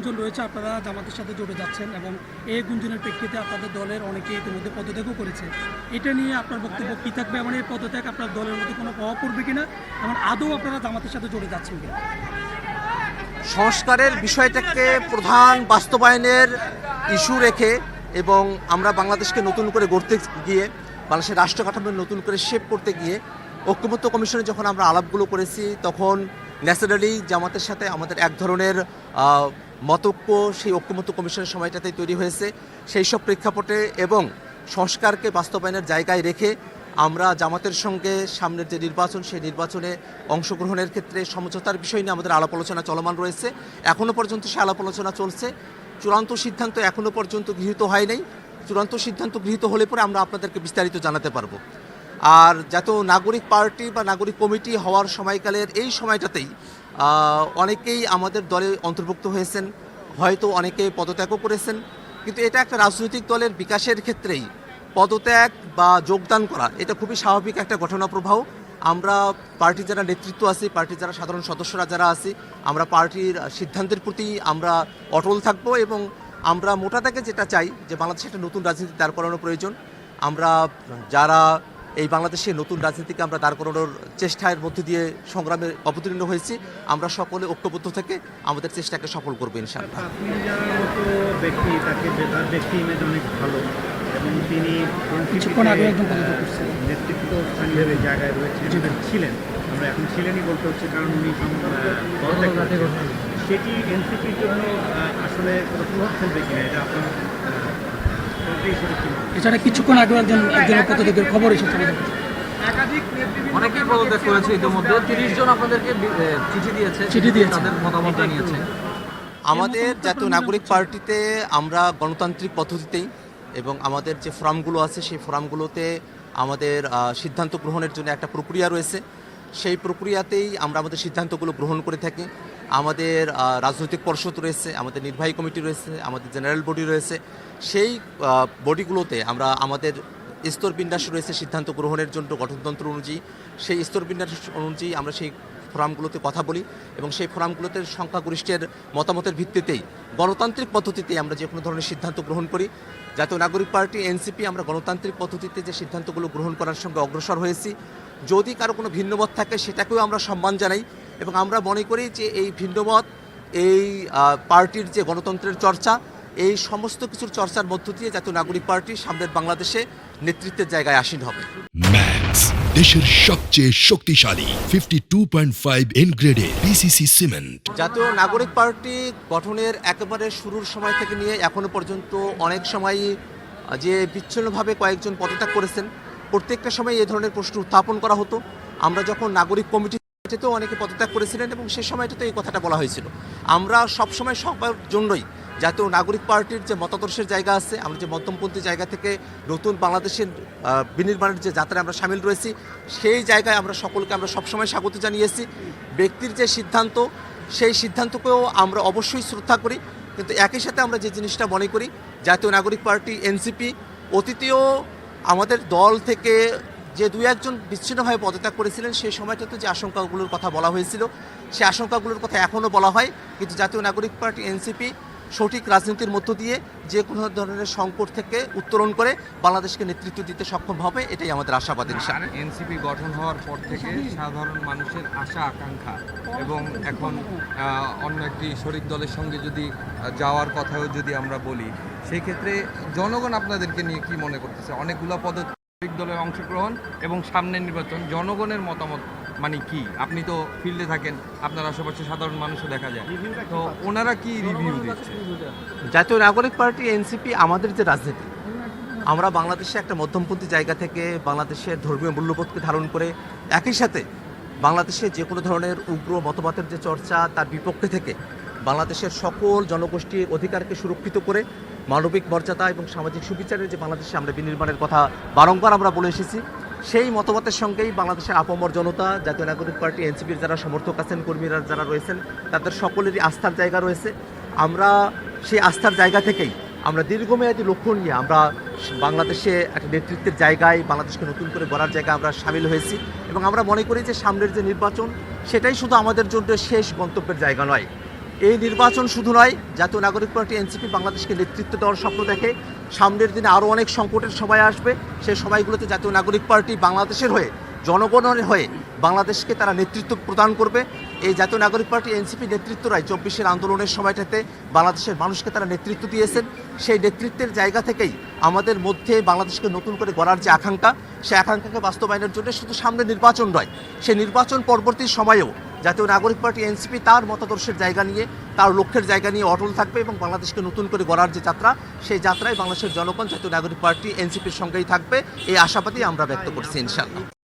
গুঞ্জন রয়েছে আপনারা জামাতের সাথে জড়ে যাচ্ছেন এবং এই গুঞ্জনের প্রেক্ষিতে আপনাদের দলের অনেকে ইতিমধ্যে পদত্যাগও করেছে। এটা নিয়ে আপনার বক্তব্য কী থাকবে? এমন এই পদত্যাগ আপনার দলের মধ্যে কোনো প্রভাব পড়বে কিনা, এবং আদৌ আপনারা জামাতের সাথে জড়ে যাচ্ছেন কিনা? সংস্কারের বিষয়টাকে প্রধান বাস্তবায়নের ইস্যু রেখে এবং আমরা বাংলাদেশকে নতুন করে গড়তে গিয়ে বাংলাদেশের রাষ্ট্র কাঠামো নতুন করে শেপ করতে গিয়ে ঐক্যমত্য কমিশনে যখন আমরা আলাপগুলো করেছি, তখন ন্যাচারালি জামাতের সাথে আমাদের এক ধরনের মতৈক্য সেই ঐক্যমত্য কমিশনের সময়টাতেই তৈরি হয়েছে। সেই সব প্রেক্ষাপটে এবং সংস্কারকে বাস্তবায়নের জায়গায় রেখে আমরা জামাতের সঙ্গে সামনের যে নির্বাচন, সেই নির্বাচনে অংশগ্রহণের ক্ষেত্রে সমঝোতার বিষয় নিয়ে আমাদের আলাপ আলোচনা চলমান রয়েছে। এখনও পর্যন্ত সে আলাপ আলোচনা চলছে। চূড়ান্ত সিদ্ধান্ত এখনও পর্যন্ত গৃহীত হয় নাই। চূড়ান্ত সিদ্ধান্ত গৃহীত হলে পরে আমরা আপনাদেরকে বিস্তারিত জানাতে পারবো। আর জাতীয় নাগরিক পার্টি বা নাগরিক কমিটি হওয়ার সময়কালের এই সময়টাতেই অনেকেই আমাদের দলে অন্তর্ভুক্ত হয়েছেন, হয়তো অনেকে পদত্যাগও করেছেন। কিন্তু এটা একটা রাজনৈতিক দলের বিকাশের ক্ষেত্রেই পদত্যাগ বা যোগদান করা এটা খুবই স্বাভাবিক একটা ঘটনা প্রবাহ। আমরা পার্টির যারা নেতৃত্ব আছি, পার্টির যারা সাধারণ সদস্যরা যারা আছি, আমরা পার্টির সিদ্ধান্তের প্রতি আমরা অটল থাকব এবং আমরা মোটা দাগে যেটা চাই যে বাংলাদেশে একটা নতুন রাজনীতি দাঁড় করানো প্রয়োজন। আমরা যারা এই বাংলাদেশে নতুন রাজনীতিকে আমরা দাঁড় করানোর চেষ্টার মধ্যে দিয়ে সংগ্রামে অবতীর্ণ হয়েছি, আমরা সকলে ঐক্যবদ্ধ থেকে আমাদের চেষ্টাকে সফল করবো ইনশাআল্লাহ। আপনি যার মতো ব্যক্তি, তাকে তার ব্যক্তি ইমেজ অনেক ভালো এবং তিনি কিছুক্ষণ আগে একদম পদত্যাগ করছেন, নেতৃত্ব স্থানীয় জায়গায় ছিলেন। আমরা এখন ছিলেনই বলতে হচ্ছে, কারণ উনি সেটি এনসিপির জন্য আসলে কোনো প্রভাব ফেলবে কিনা, এটা আপনার এছাড়া কিছুক্ষণ আগে একজনের পদত্যাগের খবর এসেছে। অনেকেই পদত্যাগ করেছে ইতিমধ্যে। 30 জন আপনাদেরকে চিঠি দিয়েছে, তাদের মতামত জানিয়েছে। আমাদের জাতীয় নাগরিক পার্টিতে আমরা গণতান্ত্রিক পদ্ধতিতেই এবং আমাদের যে ফোরামগুলো আছে সেই ফোরামগুলোতে আমাদের সিদ্ধান্ত গ্রহণের জন্য একটা প্রক্রিয়া রয়েছে। সেই প্রক্রিয়াতেই আমরা আমাদের সিদ্ধান্তগুলো গ্রহণ করে থাকি। আমাদের রাজনৈতিক পর্ষদ রয়েছে, আমাদের নির্বাহী কমিটি রয়েছে, আমাদের জেনারেল বডি রয়েছে। সেই বডিগুলোতে আমরা আমাদের স্তরবিন্যাস রয়েছে সিদ্ধান্ত গ্রহণের জন্য গঠনতন্ত্র অনুযায়ী। সেই স্তরবিন্যাস অনুযায়ী আমরা সেই ফোরামগুলোতে কথা বলি এবং সেই ফোরামগুলোতে সংখ্যাগরিষ্ঠের মতামতের ভিত্তিতেই গণতান্ত্রিক পদ্ধতিতে আমরা যে কোনো ধরনের সিদ্ধান্ত গ্রহণ করি। জাতীয় নাগরিক পার্টি এনসিপি আমরা গণতান্ত্রিক পদ্ধতিতে যে সিদ্ধান্তগুলো গ্রহণ করার সঙ্গে অগ্রসর হয়েছি। যদি কারো কোনো ভিন্নমত থাকে সেটাকেও আমরা সম্মান জানাই এবং আমরা মনে করি যে এই ভিন্নমত এই পার্টির যে গণতন্ত্রের চর্চা, এই সমস্ত কিছুর চর্চার মধ্য দিয়ে জাতীয় নাগরিক পার্টি সামনের বাংলাদেশে নেতৃত্বের জায়গায় আসীন হবে। ম্যাক্স, দেশের সবচেয়ে শক্তিশালী 52.5 এনগ্রেডে পিসিসি সিমেন্ট। জাতীয় নাগরিক পার্টি গঠনের একেবারে শুরুর সময় থেকে নিয়ে এখনো পর্যন্ত অনেক সময়ই যে বিচ্ছিন্নভাবে কয়েকজন পদত্যাগ করেছেন, প্রত্যেকটা সময় এই ধরনের প্রশ্ন উত্থাপন করা হতো। আমরা যখন নাগরিক কমিটিতেও অনেকে পদত্যাগ করেছিলেন এবং সে সময়টাতে এই কথাটা বলা হয়েছিল। আমরা সবসময় সবার জন্যই জাতীয় নাগরিক পার্টির যে মতাদর্শের জায়গা আছে, আমরা যে মধ্যমপন্থী জায়গা থেকে নতুন বাংলাদেশের বিনির্মাণের যে যাত্রায় আমরা সামিল রয়েছি, সেই জায়গায় আমরা সকলকে আমরা সবসময় স্বাগত জানিয়েছি। ব্যক্তির যে সিদ্ধান্ত, সেই সিদ্ধান্তকেও আমরা অবশ্যই শ্রদ্ধা করি, কিন্তু একই সাথে আমরা যে জিনিসটা মনে করি জাতীয় নাগরিক পার্টি এনসিপি অতীতেও আমাদের দল থেকে যে দুই একজন বিচ্ছিন্নভাবে পদত্যাগ করেছিলেন, সেই সময়টাতে যে আশঙ্কাগুলোর কথা বলা হয়েছিল, সেই আশঙ্কাগুলোর কথা এখনও বলা হয়। কিন্তু জাতীয় নাগরিক পার্টি এনসিপি সঠিক রাজনীতির মধ্য দিয়ে যে কোনো ধরনের সংকট থেকে উত্তরণ করে বাংলাদেশকে নেতৃত্ব দিতে সক্ষম হবে, এটাই আমাদের আশাবাদ ইনশাআল্লাহ। এনসিপি গঠন হওয়ার পর থেকে সাধারণ মানুষের আশা আকাঙ্ক্ষা এবং এখন অন্য একটি শরিক দলের সঙ্গে যদি যাওয়ার কথাও যদি আমরা বলি, সেই ক্ষেত্রে জনগণ আপনাদেরকে নিয়ে কি মনে করতেছে? অনেকগুলো শরিক দলের অংশগ্রহণ এবং সামনের নির্বাচন, জনগণের মতামত মানে কি? আপনি তো ফিল্ডে থাকেন, আপনার আশেপাশে সাধারণ মানুষও দেখা যায়, তো ওনারা কি রিভিউ দিচ্ছে? জাতীয় নাগরিক পার্টি এনসিপি আমাদের যে রাজনীতি, আমরা বাংলাদেশে একটা মধ্যমপন্থী জায়গা থেকে বাংলাদেশের ধর্মীয় মূল্যবোধকে ধারণ করে একই সাথে বাংলাদেশে যে কোনো ধরনের উগ্র মতবাদের যে চর্চা, তার বিপক্ষে থেকে বাংলাদেশের সকল জনগোষ্ঠীর অধিকারকে সুরক্ষিত করে মানবিক মর্যাদা এবং সামাজিক সুবিচারের যে বাংলাদেশে আমরা বিনির্মাণের কথা বারংবার আমরা বলে এসেছি, সেই মতবাদের সঙ্গেই বাংলাদেশের আপামর জনতা, জাতীয় নাগরিক পার্টি এনসিপির যারা সমর্থক আছেন, কর্মীরা যারা রয়েছেন, তাদের সকলেরই আস্থার জায়গা রয়েছে। আমরা সেই আস্থার জায়গা থেকেই আমরা দীর্ঘমেয়াদী লক্ষ্য নিয়ে আমরা বাংলাদেশে একটা নেতৃত্বের জায়গায়, বাংলাদেশকে নতুন করে গড়ার জায়গায় আমরা সামিল হয়েছি এবং আমরা মনে করি যে সামনের যে নির্বাচন, সেটাই শুধু আমাদের জন্য শেষ গন্তব্যের জায়গা নয়। এই নির্বাচন শুধু নয়, জাতীয় নাগরিক পার্টি এনসিপি বাংলাদেশকে নেতৃত্ব দেওয়ার স্বপ্ন দেখে। সামনের দিনে আরও অনেক সংকটের সময় আসবে, সেই সময়গুলোতে জাতীয় নাগরিক পার্টি বাংলাদেশের হয়ে, জনগণের হয়ে বাংলাদেশকে তারা নেতৃত্ব প্রদান করবে। এই জাতীয় নাগরিক পার্টি এনসিপি নেতৃত্বরাই 24-এর আন্দোলনের সময়টাতে বাংলাদেশের মানুষকে তারা নেতৃত্ব দিয়েছেন। সেই নেতৃত্বের জায়গা থেকেই আমাদের মধ্যে বাংলাদেশকে নতুন করে গড়ার যে আকাঙ্ক্ষা, সেই আকাঙ্ক্ষাকে বাস্তবায়নের জন্য শুধু সামনে নির্বাচন নয়, সেই নির্বাচন পরবর্তী সময়েও জাতীয় নাগরিক পার্টি এনসিপি তার মতাদর্শের জায়গা নিয়ে, তার লক্ষ্যের জায়গা নিয়ে অটল থাকবে এবং বাংলাদেশকে নতুন করে গড়ার যে যাত্রা, সেই যাত্রায় বাংলাদেশের জনগণ জাতীয় নাগরিক পার্টি এনসিপির সঙ্গেই থাকবে, এই আশাবাদী আমরা ব্যক্ত করছি ইনশাআল্লাহ।